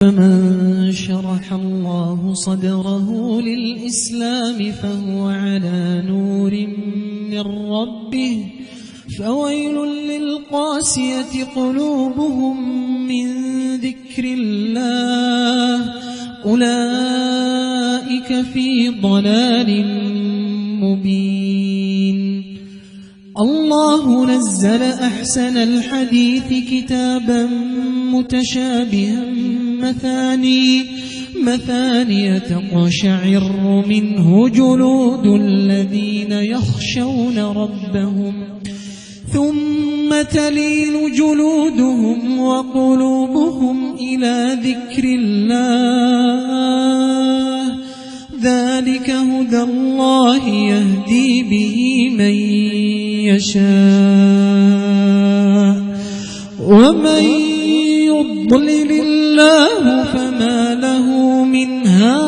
فمن شرح الله صدره للإسلام فهو على نور من ربه فويل للقاسية قلوبهم من ذكر الله أولئك في ضلال مبين. الله نزل أحسن الحديث كتابا متشابها مثانية تقشعر منه جلود الذين يخشون ربهم ثم تلين جلودهم وقلوبهم إلى ذكر الله ذلك هدى الله يهدي به من يشاء ومن يضلل الله فما له من هاد.